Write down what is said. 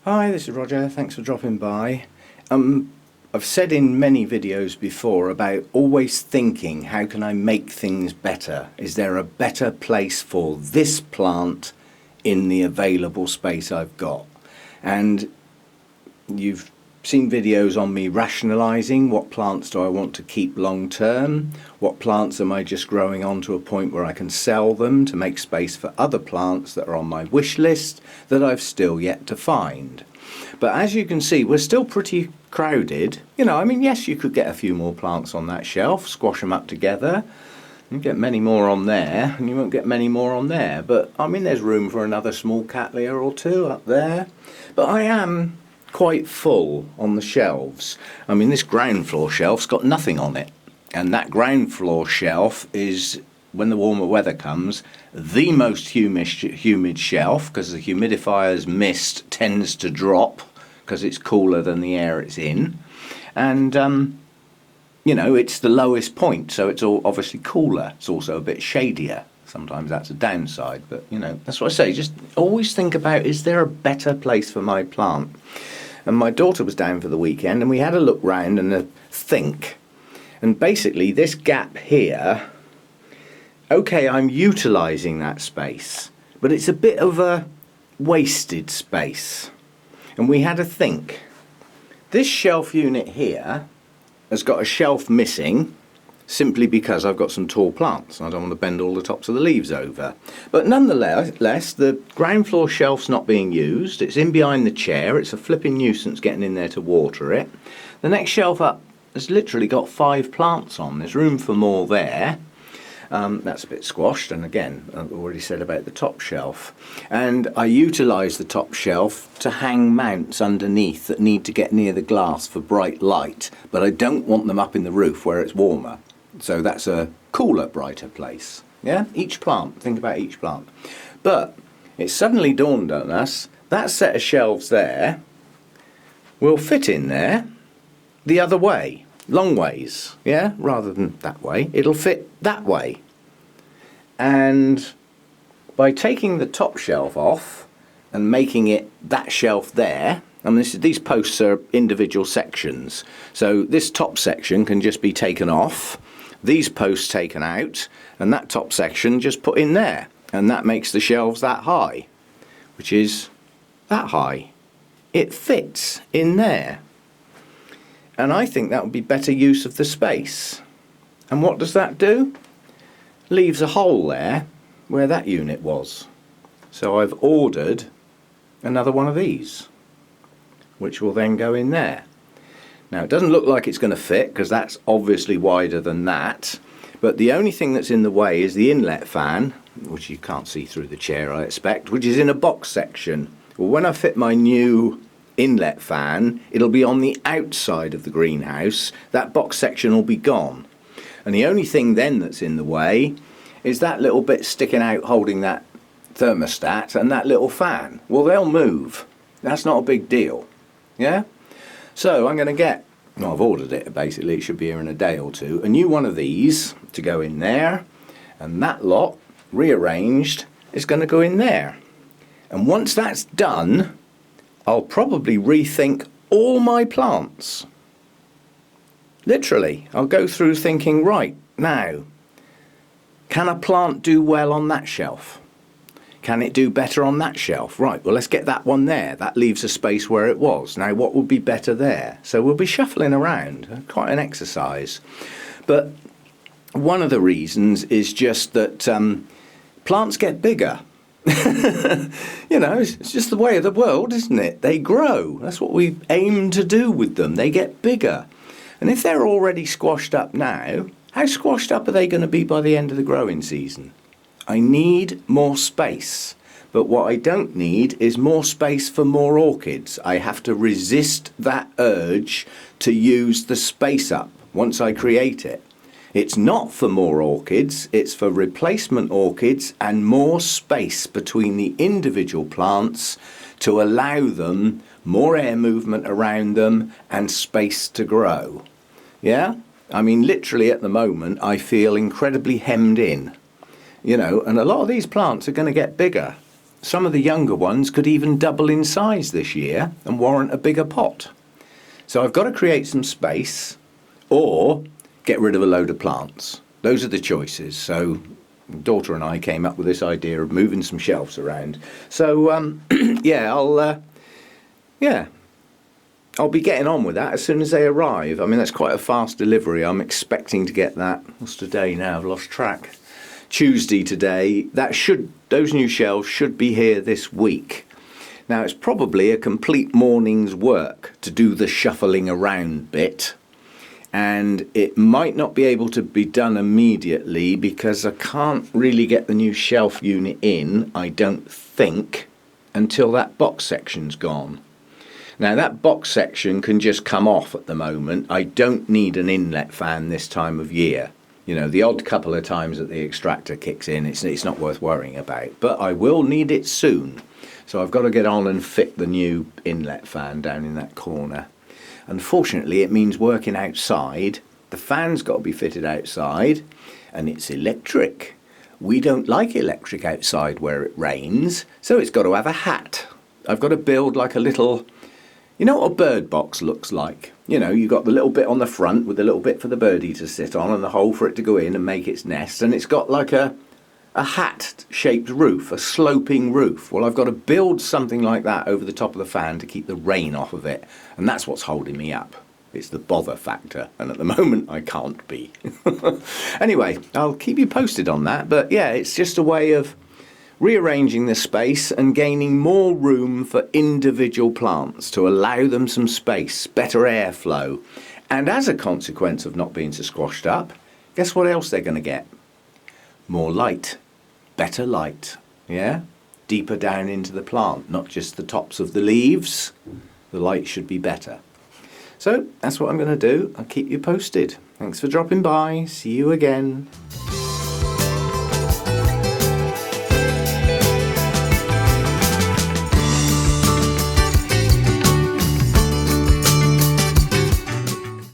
Hi, this is Roger. Thanks for dropping by. I've said in many videos before about always thinking, how can I make things better? Is there a better place for this plant in the available space I've got? And you've seen videos on me rationalising what plants do I want to keep long term, what plants am I just growing on to a point where I can sell them to make space for other plants that are on my wish list that I've still yet to find. But as you can see, we're still pretty crowded. Yes, you could get a few more plants on that shelf, squash them up together. You get many more on there, and you won't get many more on there. But there's room for another small cattleya or two up there. But I am quite full on the shelves. This ground floor shelf's got nothing on it, and that ground floor shelf is, when the warmer weather comes, the most humid shelf, because the humidifier's mist tends to drop because it's cooler than the air it's in, and it's the lowest point, so it's all obviously cooler. It's also a bit shadier. Sometimes that's a downside, but that's what I say, just always think about, is there a better place for my plant? And my daughter was down for the weekend, and we had a look round and a think. And basically, this gap here, okay, I'm utilising that space, but it's a bit of a wasted space. And we had a think. This shelf unit here has got a shelf missing, simply because I've got some tall plants. I don't want to bend all the tops of the leaves over. But nonetheless, the ground floor shelf's not being used. It's in behind the chair. It's a flipping nuisance getting in there to water it. The next shelf up has literally got 5 plants on. There's room for more there. That's a bit squashed, and again, I've already said about the top shelf. And I utilise the top shelf to hang mounts underneath that need to get near the glass for bright light, but I don't want them up in the roof where it's warmer. So that's a cooler, brighter place. Yeah, each plant, think about each plant. But it suddenly dawned on us, that set of shelves there will fit in there the other way, long ways, yeah, rather than that way. It'll fit that way. And by taking the top shelf off and making it that shelf there, these posts are individual sections, so this top section can just be taken off, these posts taken out, and that top section just put in there, and that makes the shelves that high, which is that high. It fits in there, and I think that would be better use of the space. And what does that do? Leaves a hole there where that unit was. So I've ordered another one of these, which will then go in there. Now, it doesn't look like it's going to fit because that's obviously wider than that, but the only thing that's in the way is the inlet fan, which you can't see through the chair, I expect, which is in a box section. Well, when I fit my new inlet fan, it'll be on the outside of the greenhouse. That box section will be gone, and the only thing then that's in the way is that little bit sticking out holding that thermostat and that little fan. Well, they'll move. That's not a big deal. Yeah? So I'm going to get, I've ordered it basically, it should be here in a day or two, a new one of these to go in there, and that lot, rearranged, is going to go in there. And once that's done, I'll probably rethink all my plants. Literally, I'll go through thinking, right, now, can a plant do well on that shelf? Can it do better on that shelf? Right, well, let's get that one there. That leaves a space where it was. Now, what would be better there? So we'll be shuffling around, quite an exercise. But one of the reasons is just that plants get bigger. It's just the way of the world, isn't it? They grow. That's what we aim to do with them. They get bigger. And if they're already squashed up now, how squashed up are they going to be by the end of the growing season? I need more space, but what I don't need is more space for more orchids. I have to resist that urge to use the space up once I create it. It's not for more orchids, it's for replacement orchids and more space between the individual plants to allow them more air movement around them and space to grow. Yeah? Literally at the moment I feel incredibly hemmed in. And a lot of these plants are going to get bigger. some of the younger ones could even double in size this year and warrant a bigger pot. So I've got to create some space or get rid of a load of plants. Those are the choices. So daughter and I came up with this idea of moving some shelves around. So I'll be getting on with that as soon as they arrive. I mean, that's quite a fast delivery. I'm expecting to get that. What's today now? I've lost track. Tuesday today. Those new shelves should be here this week. Now, it's probably a complete morning's work to do the shuffling around bit. And it might not be able to be done immediately because I can't really get the new shelf unit in, I don't think, until that box section's gone. Now that box section can just come off at the moment. I don't need an inlet fan this time of year. You know, the odd couple of times that the extractor kicks in, it's not worth worrying about. But I will need it soon. So I've got to get on and fit the new inlet fan down in that corner. Unfortunately, it means working outside. The fan's got to be fitted outside, and it's electric. We don't like electric outside where it rains, so it's got to have a hat. I've got to build like a little, you know what a bird box looks like? You know, you've got the little bit on the front with the little bit for the birdie to sit on and the hole for it to go in and make its nest, and it's got like a hat-shaped roof, a sloping roof. Well, I've got to build something like that over the top of the fan to keep the rain off of it, and that's what's holding me up. It's the bother factor, and at the moment I can't be. Anyway, I'll keep you posted on that, but yeah, it's just a way of rearranging the space and gaining more room for individual plants to allow them some space, better airflow, and as a consequence of not being so squashed up, guess what else they're going to get? More light. Better light, yeah? Deeper down into the plant, not just the tops of the leaves. The light should be better. So that's what I'm going to do. I'll keep you posted. Thanks for dropping by. See you again.